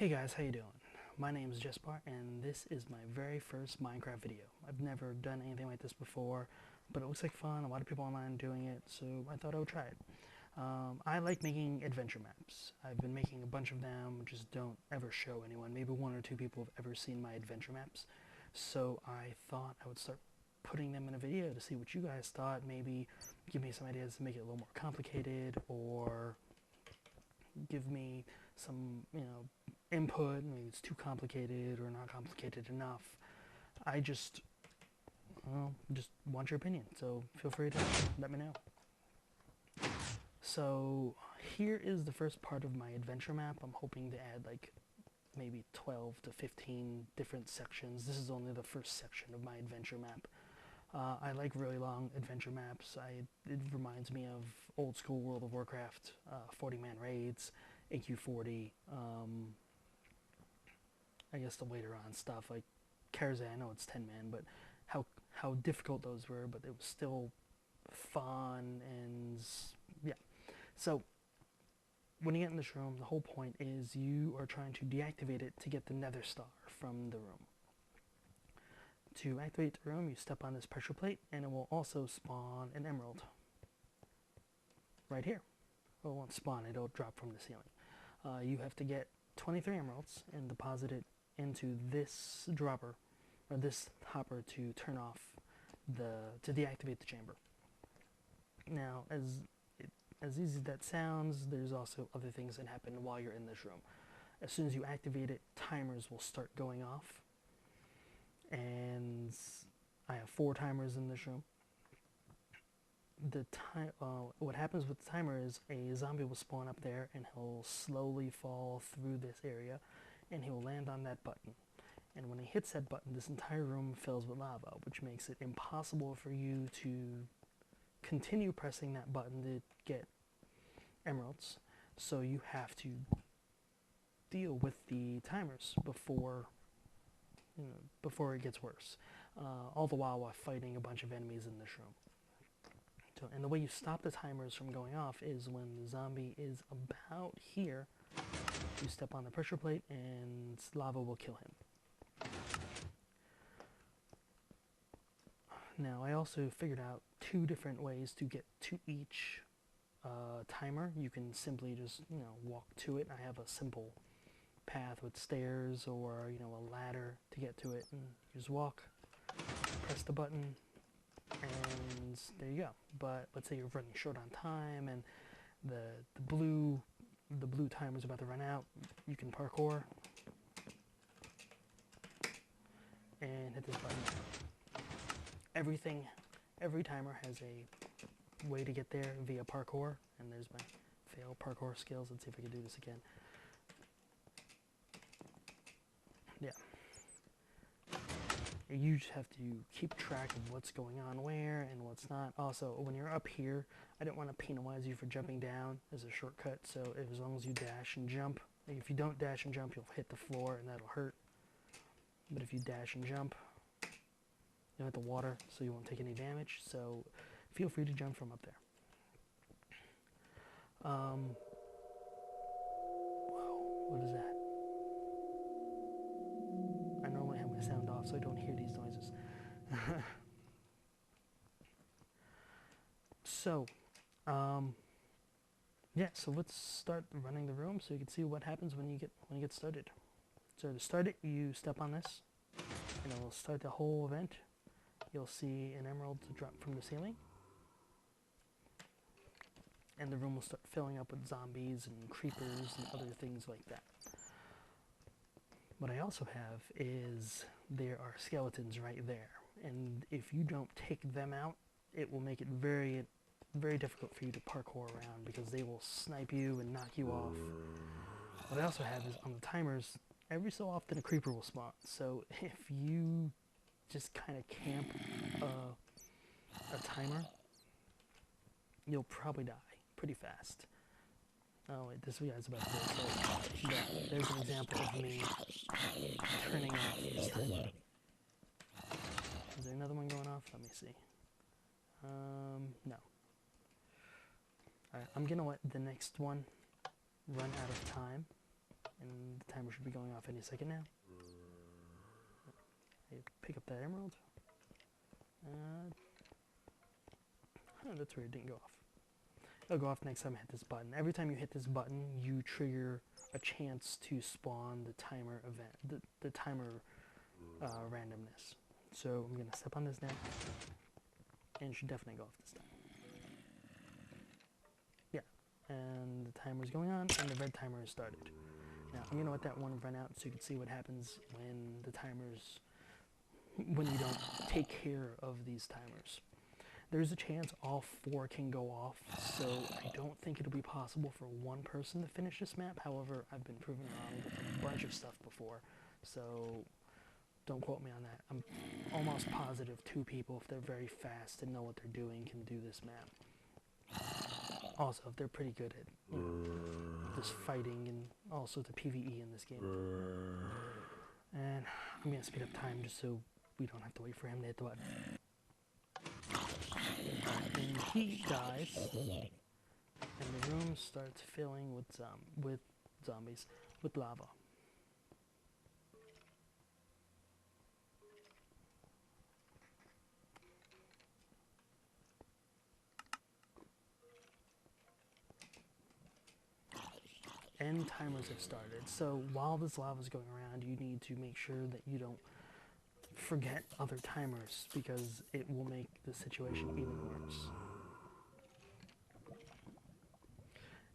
Hey guys, how you doing? My name is Jespar, and this is my very first Minecraft video. I've never done anything like this before, but it looks like fun. A lot of people online are doing it, so I thought I would try it. I like making adventure maps. I've been making a bunch of them, just don't ever show anyone. Maybe one or two people have ever seen my adventure maps. So I thought I would start putting them in a video to see what you guys thought. Maybe give me some ideas to make it a little more complicated, or give me some, input. Maybe it's too complicated or not complicated enough. I just, just want your opinion. So feel free to let me know. So here is the first part of my adventure map. I'm hoping to add like maybe 12 to 15 different sections. This is only the first section of my adventure map. I like really long adventure maps. It reminds me of old school World of Warcraft, 40-man raids, AQ40, I guess the later on stuff like Karazhan. I know it's 10-man, but how difficult those were, but it was still fun. And yeah. So when you get in this room, the whole point is you are trying to deactivate it to get the nether star from the room. To activate the room, you step on this pressure plate, and it will also spawn an emerald right here. Well, it won't spawn, it'll drop from the ceiling. You have to get 23 emeralds and deposit it into this dropper, or this hopper, to turn off to deactivate the chamber. Now, as easy as that sounds, there's also other things that happen while you're in this room. As soon as you activate it, timers will start going off. And I have 4 timers in this room. What happens with the timer is a zombie will spawn up there, and he'll slowly fall through this area, and he will land on that button. And when he hits that button, this entire room fills with lava, which makes it impossible for you to continue pressing that button to get emeralds. So you have to deal with the timers before it gets worse. All the while fighting a bunch of enemies in this room. So, and the way you stop the timers from going off is when the zombie is about here, you step on the pressure plate and lava will kill him. Now, I also figured out 2 different ways to get to each timer. You can simply just, walk to it. I have a simple path with stairs, or a ladder to get to it, and you just walk, press the button, and there you go. But let's say you're running short on time and the blue timer's about to run out, you can parkour and hit this button. Every timer has a way to get there via parkour, and there's my fail parkour skills. Let's see if I can do this again. Yeah. You just have to keep track of what's going on where and what's not. Also, when you're up here, I didn't want to penalize you for jumping down as a shortcut, so as long as you dash and jump. If you don't dash and jump, you'll hit the floor and that'll hurt. But if you dash and jump, you'll hit the water, so you won't take any damage. So feel free to jump from up there. Whoa, what is that? I normally have my sound off so I don't hear these noises. So, yeah, so let's start running the room so you can see what happens when you get started. So to start it, you step on this, and it will start the whole event. You'll see an emerald to drop from the ceiling, and the room will start filling up with zombies and creepers and other things like that. What I also have is there are skeletons right there, and if you don't take them out, it will make it very, very difficult for you to parkour around, because they will snipe you and knock you off. What I also have is on the timers, every so often a creeper will spawn, so if you just kind of camp a timer, you'll probably die pretty fast. Oh wait, this guy's about to go. So yeah, there's an example of me turning off this timer. Is there another one going off? Let me see. No. Alright, I'm gonna let the next one run out of time. And the timer should be going off any second now. Pick up that emerald. That's weird, it didn't go off. It'll go off next time I hit this button. Every time you hit this button, you trigger a chance to spawn the timer event, the timer randomness. So I'm gonna step on this now, and it should definitely go off this time. Yeah, and the timer's going on, and the red timer has started. Now I'm gonna let that one run out so you can see what happens when you don't take care of these timers. There's a chance all 4 can go off, so I don't think it'll be possible for one person to finish this map. However, I've been proven wrong with a bunch of stuff before, so don't quote me on that. I'm almost positive 2 people, if they're very fast and know what they're doing, can do this map. Also, if they're pretty good at just fighting and also the PvE in this game. And I'm going to speed up time just so we don't have to wait for him to hit the button. And he dies, and the room starts filling with zombies, with lava. And timers have started. So while this lava is going around, you need to make sure that you don't forget other timers, because it will make the situation even worse.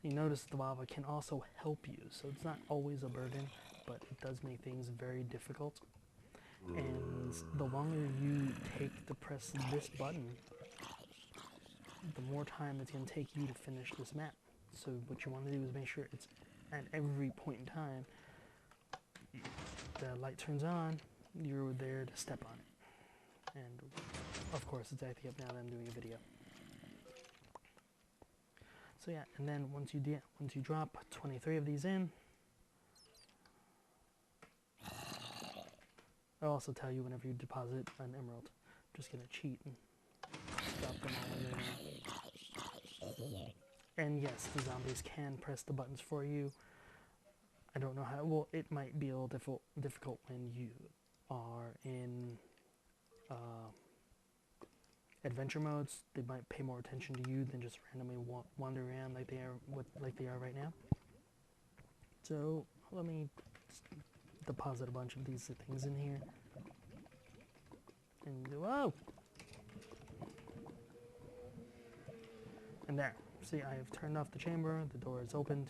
You notice the lava can also help you, so it's not always a burden, but it does make things very difficult. And the longer you take to press this button, the more time it's going to take you to finish this map. So what you want to do is make sure it's at every point in time the light turns on, you're there to step on it. And of course it's acting up now that I'm doing a video. So yeah, and then once you drop 23 of these in, I'll also tell you whenever you deposit an emerald. I'm just gonna cheat and stop them all in there. And yes, the zombies can press the buttons for you. I don't know how. Well, it might be a little difficult when you are in adventure modes. They might pay more attention to you than just randomly wander around like they are right now. So let me deposit a bunch of these things in here. And whoa! And there. See, I have turned off the chamber. The door is opened.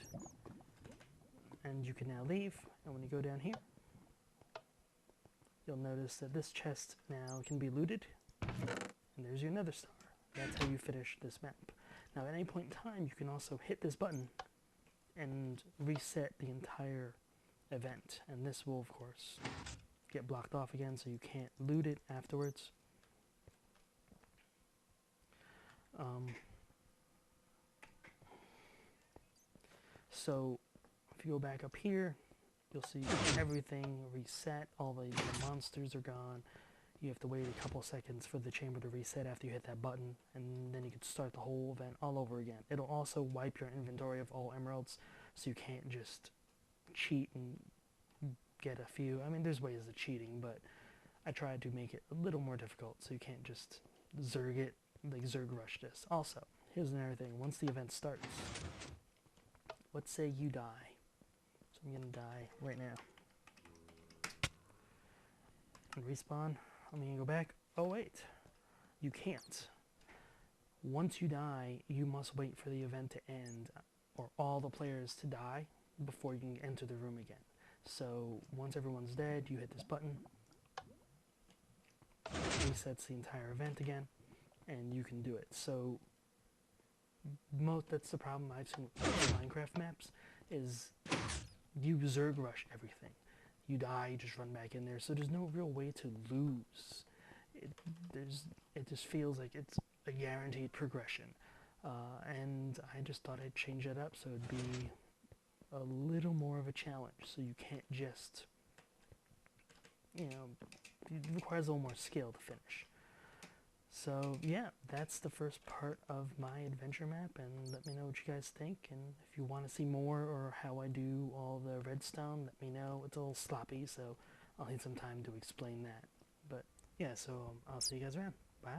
And you can now leave. And when you go down here, you'll notice that this chest now can be looted. And there's your nether star. That's how you finish this map. Now at any point in time, you can also hit this button and reset the entire event. And this will, of course, get blocked off again, so you can't loot it afterwards. So if you go back up here, you'll see everything reset. All the monsters are gone. You have to wait a couple seconds for the chamber to reset after you hit that button, and then you can start the whole event all over again. It'll also wipe your inventory of all emeralds, so you can't just cheat and get a few. I mean, there's ways of cheating, but I tried to make it a little more difficult, so you can't just zerg it, like zerg rush this. Also, here's another thing. Once the event starts, let's say you die. So I'm gonna die right now. And respawn. I'm gonna go back. Oh wait, you can't. Once you die, you must wait for the event to end, or all the players to die, before you can enter the room again. So once everyone's dead, you hit this button. It resets the entire event again, and you can do it. So that's the problem I've seen with Minecraft maps, is you zerg rush everything. You die, you just run back in there, so there's no real way to lose. It just feels like it's a guaranteed progression. And I just thought I'd change that up so it'd be a little more of a challenge, so you can't just, it requires a little more skill to finish. So yeah, that's the first part of my adventure map, and let me know what you guys think, and if you want to see more or how I do all the red redstone, let me know. It's a little sloppy, so I'll need some time to explain that. But yeah, so I'll see you guys around. Bye.